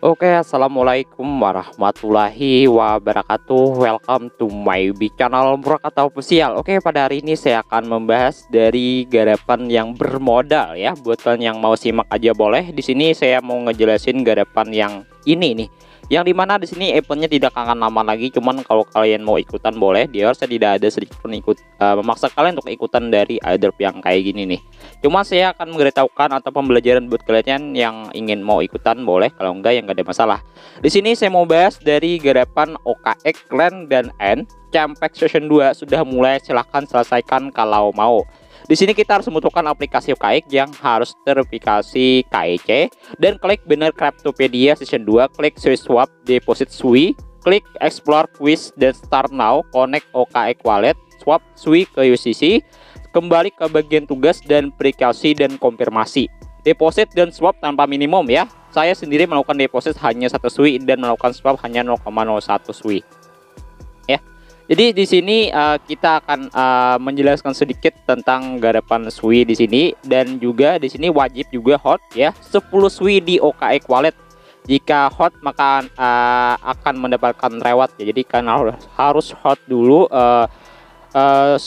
Oke, assalamualaikum warahmatullahi wabarakatuh. Welcome to my YouTube channel Murakata Official. Oke, pada hari ini saya akan membahas dari garapan yang bermodal ya. Buat kalian yang mau simak aja boleh. Di sini saya mau ngejelasin garapan yang ini nih. Yang dimana di sini eventnya tidak akan lama lagi. Cuman kalau kalian mau ikutan boleh. Dia harusnya tidak ada sedikit pun memaksa kalian untuk ikutan dari airdrop yang kayak gini nih. Cuma saya akan memberitahukan atau pembelajaran buat kalian yang ingin mau ikutan boleh, kalau enggak ya enggak ada masalah. Di sini saya mau bahas dari garapan OKX Land dan End Campaign Season 2 sudah mulai, silahkan selesaikan kalau mau. Di sini kita harus membutuhkan aplikasi OKX yang harus terverifikasi KEC dan klik benar Cryptopedia Season 2, klik Swap Deposit SWI, klik Explore Quiz dan Start Now, connect OKX Wallet, swap SWI ke USDC. Kembali ke bagian tugas dan prekausi dan konfirmasi. Deposit dan swap tanpa minimum ya. Saya sendiri melakukan deposit hanya 1 SWI dan melakukan swap hanya 0,01 SWI. Ya. Jadi di sini kita akan menjelaskan sedikit tentang garapan SWI di sini, dan juga di sini wajib juga hot ya 10 SWI di OKX Wallet. Jika hot maka akan mendapatkan reward ya. Jadi kan harus hot dulu 10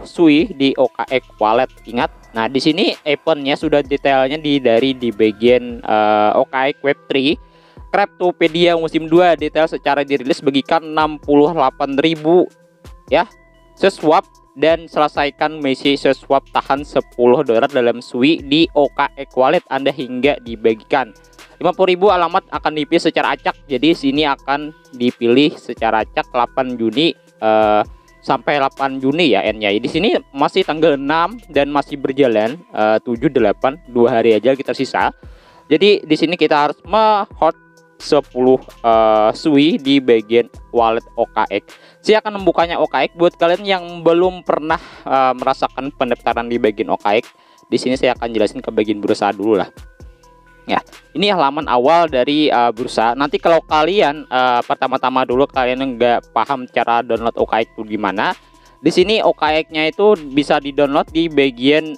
SWI di OKX Wallet, ingat. Nah, di sini eventnya sudah detailnya dari bagian OKX Web3 Cryptopedia musim 2, detail secara dirilis bagikan 68.000 ya. Swap dan selesaikan misi swap, tahan $10 dalam SWI di OKX Wallet Anda hingga dibagikan. 50.000 alamat akan dipilih secara acak. Jadi sini akan dipilih secara acak 8 Juni sampai 8 Juni ya N-nya. Di sini masih tanggal 6 dan masih berjalan 7 8 2 hari aja kita sisa. Jadi di sini kita harus hot 10 SWI di bagian wallet OKX. Saya akan membukanya OKX buat kalian yang belum pernah merasakan pendaftaran di bagian OKX. Di sini saya akan jelasin ke bagian bursa dulu lah. Ya, ini halaman awal dari bursa. Nanti kalau kalian pertama-tama dulu kalian nggak paham cara download OKX itu gimana, di sini OKX-nya itu bisa di-download di bagian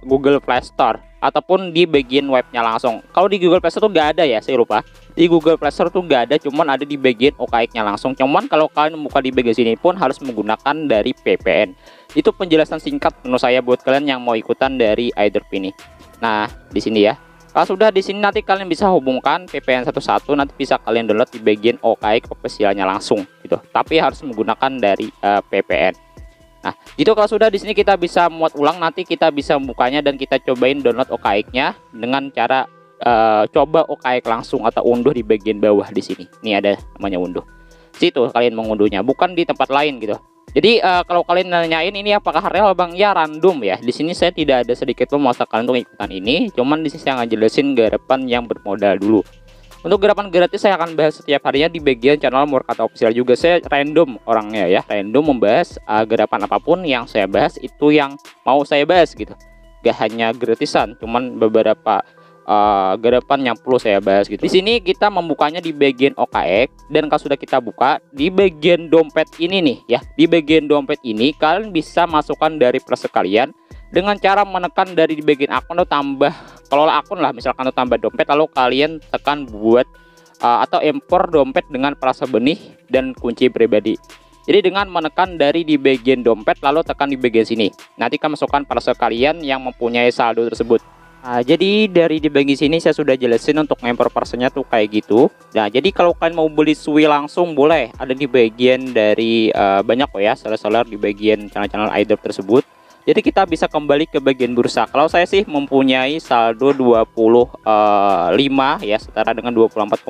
Google Play Store ataupun di bagian webnya langsung. Kalau di Google Play Store tuh nggak ada ya, saya lupa. Di Google Play Store tuh nggak ada, cuman ada di bagian OKX-nya langsung. Cuman kalau kalian membuka di bagian sini pun harus menggunakan dari VPN. Itu penjelasan singkat menurut saya buat kalian yang mau ikutan dari airdrop ini. Nah, di sini ya. Kalau sudah di sini nanti kalian bisa hubungkan VPN satu-satu, nanti bisa kalian download di bagian OKX officialnya langsung gitu. Tapi harus menggunakan dari VPN. Nah, gitu. Kalau sudah di sini kita bisa muat ulang, nanti kita bisa membukanya dan kita cobain download OKX-nya dengan cara coba OKX langsung atau unduh di bagian bawah di sini. Ini ada namanya unduh. Situ kalian mengunduhnya, bukan di tempat lain gitu. Jadi kalau kalian nanyain ini apakah real bang, ya random ya. Di sini saya tidak ada sedikit pun memaksa kalian untuk ikutan ini. Cuman di sini saya akan jelasin garapan yang bermodal dulu. Untuk garapan gratis saya akan bahas setiap harinya di bagian channel Murakata Official juga. Saya random orangnya ya, random membahas garapan apapun yang saya bahas itu yang mau saya bahas gitu. Gak hanya gratisan, cuman beberapa garapan yang perlu saya bahas gitu. Di sini kita membukanya di bagian OKX, dan kalau sudah kita buka di bagian dompet ini nih ya, di bagian dompet ini kalian bisa masukkan dari proses kalian dengan cara menekan dari di bagian akun atau tambah, kelola akun lah misalkan, atau tambah dompet, lalu kalian tekan buat atau impor dompet dengan perasa benih dan kunci pribadi. Jadi dengan menekan dari di bagian dompet lalu tekan di bagian sini, nanti kan masukkan perasa kalian yang mempunyai saldo tersebut. Jadi dari di bagian sini saya sudah jelasin untuk impor parselnya tuh kayak gitu. Nah, jadi kalau kalian mau beli SWI langsung boleh, ada di bagian dari banyak kok ya seller-seller di bagian channel-channel airdrop tersebut. Jadi kita bisa kembali ke bagian bursa. Kalau saya sih mempunyai saldo 25 ya, setara dengan 24,25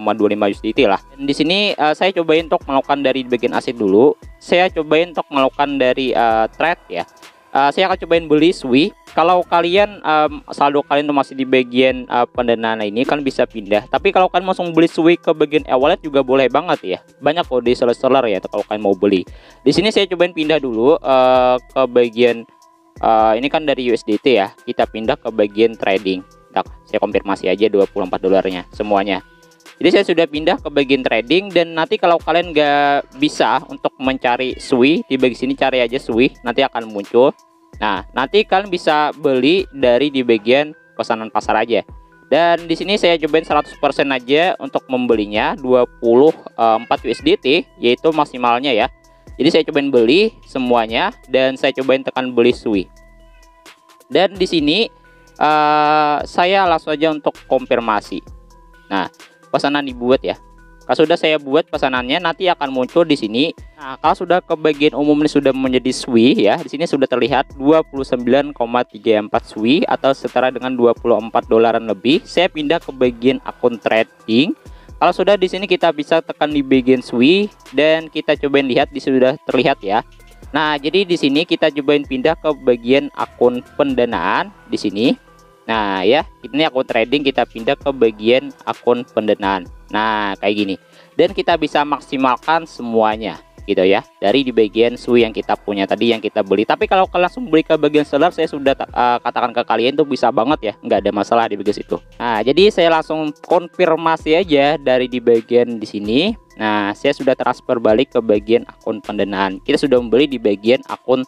USDT lah. Dan di sini saya cobain untuk melakukan dari bagian aset dulu. Saya cobain untuk melakukan dari trade ya. Saya akan cobain beli SWI. Kalau kalian saldo kalian tuh masih di bagian pendanaan ini, kan bisa pindah. Tapi kalau kalian langsung beli SWI ke bagian e-wallet juga boleh banget ya. Banyak kok di seller ya kalau kalian mau beli. Di sini saya cobain pindah dulu ke bagian ini kan dari USDT ya. Kita pindah ke bagian trading. Saya konfirmasi aja $24 semuanya. Jadi saya sudah pindah ke bagian trading, dan nanti kalau kalian nggak bisa untuk mencari SWI di bagian sini, cari aja SWI, nanti akan muncul. Nah, nanti kalian bisa beli dari di bagian pesanan pasar aja. Dan di sini saya cobain 100% aja untuk membelinya 24 USDT, yaitu maksimalnya ya. Jadi saya cobain beli semuanya dan saya cobain tekan beli SUI. Dan di sini saya langsung aja untuk konfirmasi. Nah, pesanan dibuat ya. Kalau sudah saya buat pesanannya nanti akan muncul di sini. Nah, kalau sudah ke bagian umum ini sudah menjadi SUI ya. Di sini sudah terlihat 29,34 SUI atau setara dengan 24 dolaran lebih. Saya pindah ke bagian akun trading. Kalau sudah di sini kita bisa tekan di bagian SUI dan kita cobain lihat di sudah terlihat ya. Nah, jadi di sini kita cobain pindah ke bagian akun pendanaan di sini. Nah ya, ini akun trading, kita pindah ke bagian akun pendanaan. Nah kayak gini, dan kita bisa maksimalkan semuanya gitu ya, dari di bagian SUI yang kita punya tadi yang kita beli. Tapi kalau kalian langsung beli ke bagian seller, saya sudah katakan ke kalian tuh bisa banget ya, nggak ada masalah di bagian situ. Nah jadi saya langsung konfirmasi aja dari di bagian di sini. Nah saya sudah transfer balik ke bagian akun pendanaan. Kita sudah membeli di bagian akun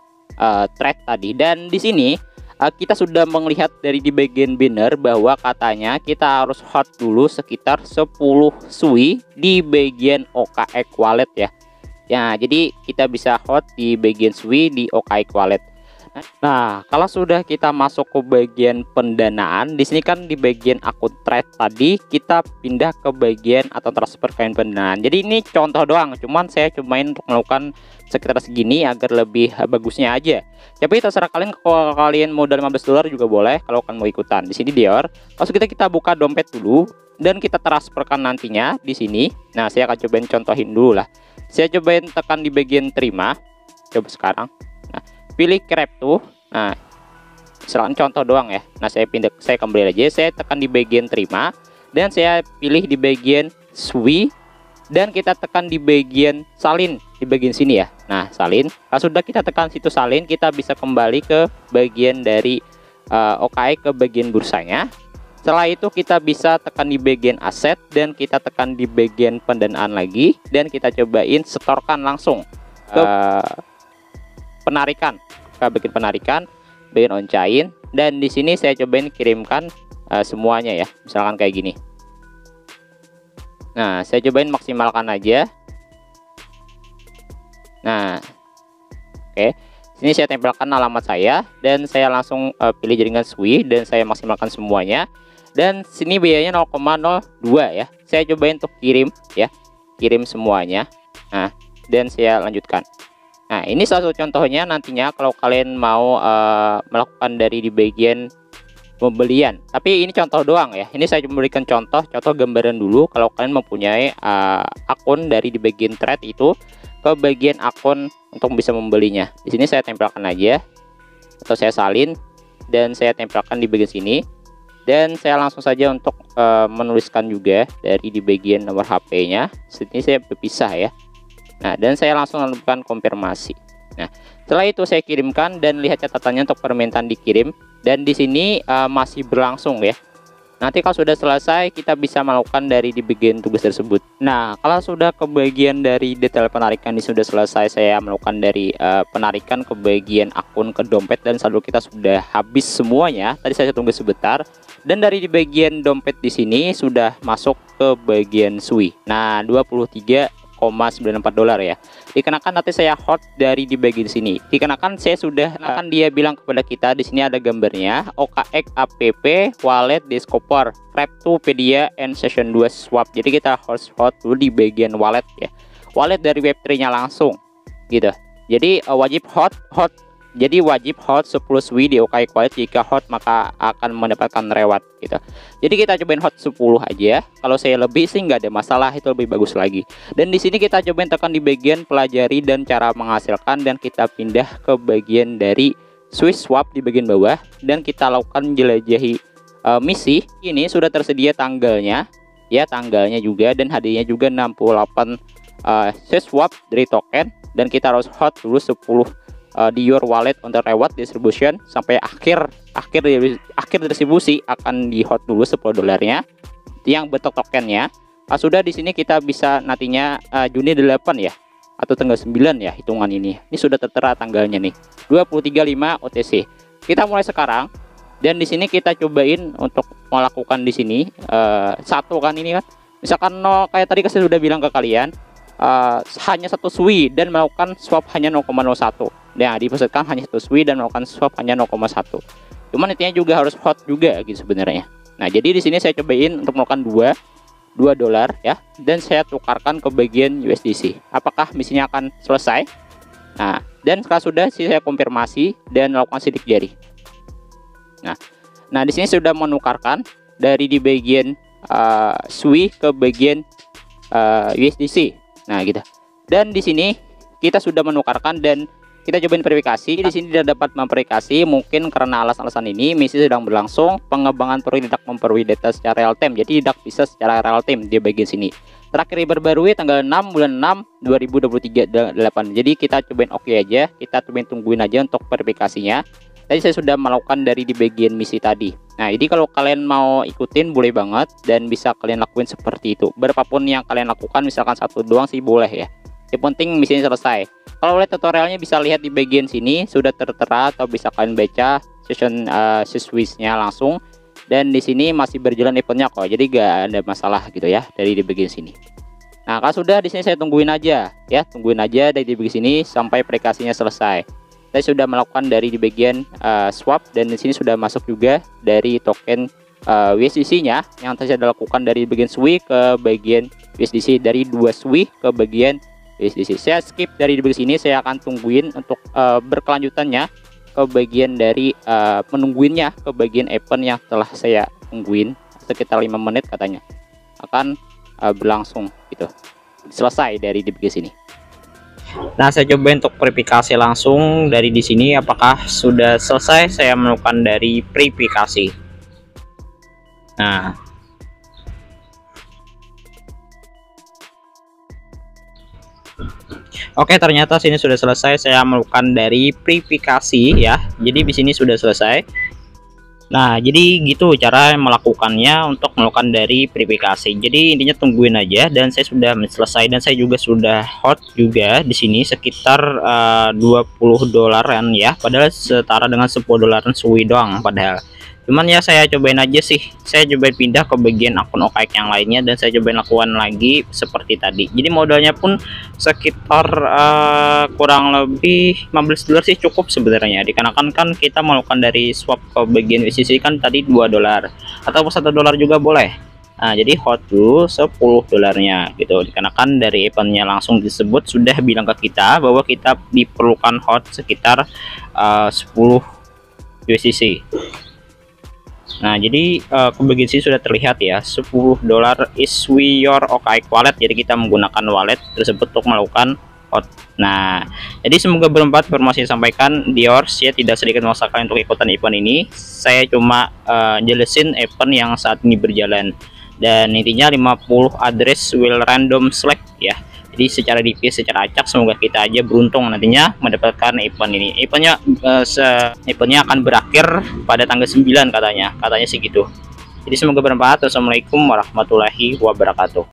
trade tadi, dan di sini kita sudah melihat dari di bagian banner bahwa katanya kita harus hot dulu sekitar 10 SUI di bagian OKX wallet ya. Ya, jadi kita bisa hot di bagian SUI di OKX wallet. Nah, kalau sudah kita masuk ke bagian pendanaan, di sini kan di bagian akun trade tadi kita pindah ke bagian atau transfer koin pendanaan. Jadi ini contoh doang, cuman saya cobain untuk melakukan sekitar segini agar lebih bagusnya aja. Tapi terserah kalian, kalau kalian modal 15 dolar juga boleh kalau kalian mau ikutan. Di sini Dior, langsung kita buka dompet dulu dan kita transferkan nantinya di sini. Nah, saya akan cobain contohin dulu lah. Saya cobain tekan di bagian terima. Coba sekarang. Nah, pilih crypto. Nah, misalkan contoh doang ya. Nah, saya kembali aja. Saya tekan di bagian terima dan saya pilih di bagian SUI dan kita tekan di bagian salin di bagian sini ya. Nah, salin. Kalau sudah kita tekan situ salin, kita bisa kembali ke bagian dari OKX ke bagian bursanya. Setelah itu kita bisa tekan di bagian aset dan kita tekan di bagian pendanaan lagi dan kita cobain setorkan langsung ke penarikan, ke bagian penarikan, bagian on chain, dan di sini saya cobain kirimkan semuanya ya, misalkan kayak gini. Nah, saya cobain maksimalkan aja. Nah, oke. Sini saya tempelkan alamat saya dan saya langsung pilih jaringan SUI dan saya maksimalkan semuanya. Dan sini biayanya 0,02 ya. Saya cobain untuk kirim ya, kirim semuanya. Nah, dan saya lanjutkan. Nah, ini salah satu contohnya nantinya kalau kalian mau melakukan dari di bagian pembelian. Tapi ini contoh doang ya. Ini saya memberikan contoh gambaran dulu. Kalau kalian mempunyai akun dari di bagian trade itu ke bagian akun untuk bisa membelinya. Di sini saya tempelkan aja atau saya salin dan saya tempelkan di bagian sini. Dan saya langsung saja untuk menuliskan juga dari di bagian nomor HP-nya. Sini saya berpisah ya. Nah, dan saya langsung lakukan konfirmasi. Nah, setelah itu saya kirimkan dan lihat catatannya untuk permintaan dikirim. Dan di sini masih berlangsung ya. Nanti kalau sudah selesai kita bisa melakukan dari di bagian tugas tersebut. Nah, kalau sudah ke bagian dari detail penarikan ini sudah selesai, saya melakukan dari penarikan ke bagian akun ke dompet dan saldo kita sudah habis semuanya. Tadi saya tunggu sebentar. Dan dari di bagian dompet di sini sudah masuk ke bagian SUI. Nah, 23,94 dolar ya. Dikenakan nanti saya hot dari di bagian sini. Dikenakan saya sudah akan dia bilang kepada kita di sini ada gambarnya OKX app wallet Discover Cryptopedia and Session 2 swap. Jadi kita harus hot dulu di bagian wallet ya. Wallet dari Web3-nya langsung gitu. Jadi wajib hot. Jadi wajib hot 10 SUI di OKX wallet. Jika hot maka akan mendapatkan reward gitu. Jadi kita cobain hot 10 aja. Kalau saya lebih sih nggak ada masalah, itu lebih bagus lagi. Dan di sini kita cobain tekan di bagian pelajari dan cara menghasilkan dan kita pindah ke bagian dari Swiss swap di bagian bawah dan kita lakukan jelajahi misi. Ini sudah tersedia tanggalnya ya, tanggalnya juga dan hadiahnya juga 68 Swiss swap dari token dan kita harus hot dulu 10 di your wallet untuk reward distribution sampai akhir distribusi akan di hot dulu 10 dolarnya yang bentuk tokennya. Sudah di sini kita bisa nantinya Juni 8 ya atau tanggal 9 ya hitungan ini. Ini sudah tertera tanggalnya nih 23.5 OTC. Kita mulai sekarang Dan di sini kita cobain untuk melakukan di sini satu kan ini kan. Misalkan 0 kayak tadi saya sudah bilang ke kalian, hanya satu SWI dan melakukan swap hanya 0,01. Nah, dipesetkan hanya satu SWI dan melakukan swap hanya 0,1. Cuman intinya juga harus hot juga gitu sebenarnya. Nah, jadi di sini saya cobain untuk melakukan 2 dolar ya, dan saya tukarkan ke bagian USDC. Apakah misinya akan selesai? Nah, dan setelah sudah saya konfirmasi dan lakukan sidik jari. Nah, di sini sudah menukarkan dari di bagian SWI ke bagian USDC. Nah, gitu. Dan di sini kita sudah menukarkan dan kita cobain verifikasi. Di sini tidak dapat memverifikasi, mungkin karena alasan-alasan ini misi sedang berlangsung, pengembangan proyek tidak memperoleh data secara real time, jadi tidak bisa secara real time di bagian sini. Terakhir diperbarui tanggal 6 bulan 6 2023 8. Jadi kita cobain oke aja, kita cobain tungguin aja untuk verifikasinya. Tadi saya sudah melakukan dari di bagian misi tadi. Nah, jadi kalau kalian mau ikutin boleh banget dan bisa kalian lakuin seperti itu. Berapapun yang kalian lakukan, misalkan satu doang sih boleh ya. Yang penting misinya selesai. Kalau lihat tutorialnya bisa lihat di bagian sini sudah tertera, atau bisa kalian baca session siswisnya langsung. Dan di sini masih berjalan eventnya kok, jadi gak ada masalah gitu ya dari di bagian sini. Nah, kalau sudah di sini saya tungguin aja ya, tungguin aja dari di bagian sini sampai aplikasinya selesai. Saya sudah melakukan dari di bagian swap, dan di sini sudah masuk juga dari token USDC-nya yang tadi saya lakukan dari bagian SWI ke bagian USDC, dari 2 SWI ke bagian USDC. Saya skip dari bagian sini, saya akan tungguin untuk berkelanjutannya ke bagian dari menungguinnya ke bagian event yang telah saya tungguin sekitar 5 menit katanya akan berlangsung gitu, selesai dari di bagian sini. Nah, saya coba untuk verifikasi langsung dari di sini apakah sudah selesai. Saya melakukan dari verifikasi. Nah, oke, ternyata sini sudah selesai. Saya melakukan dari verifikasi ya. Jadi di sini sudah selesai. Nah, jadi gitu cara melakukannya untuk melakukan dari verifikasi. Jadi intinya tungguin aja, dan saya sudah selesai, dan saya juga sudah hot juga di sini sekitar 20 dolaran ya. Padahal setara dengan 10 dolaran SWI doang padahal. Cuman ya saya cobain aja sih. Saya cobain pindah ke bagian akun OKX yang lainnya, dan saya cobain lakukan lagi seperti tadi. Jadi modalnya pun sekitar kurang lebih 15 dolar sih cukup sebenarnya. Dikarenakan kan kita melakukan dari swap ke bagian USDC kan tadi 2 dolar atau 1 dolar juga boleh. Nah, jadi hot dulu 10 dolarnya gitu. Dikarenakan dari eventnya langsung disebut sudah bilang ke kita bahwa kita diperlukan hot sekitar 10 USDC. Nah, jadi ke bagian sini sudah terlihat ya, 10 dolar is your OKX wallet. Jadi kita menggunakan wallet tersebut untuk melakukan hot. Nah, jadi semoga bermanfaat informasi yang disampaikan Dior. Saya tidak sedikit memaksa kalian untuk ikutan event ini. Saya cuma jelasin event yang saat ini berjalan. Dan intinya 50 address will random select ya. Jadi secara divisi, secara acak, semoga kita aja beruntung nantinya mendapatkan event ini. Eventnya akan berakhir pada tanggal 9 katanya sih gitu. Jadi semoga bermanfaat. Wassalamualaikum warahmatullahi wabarakatuh.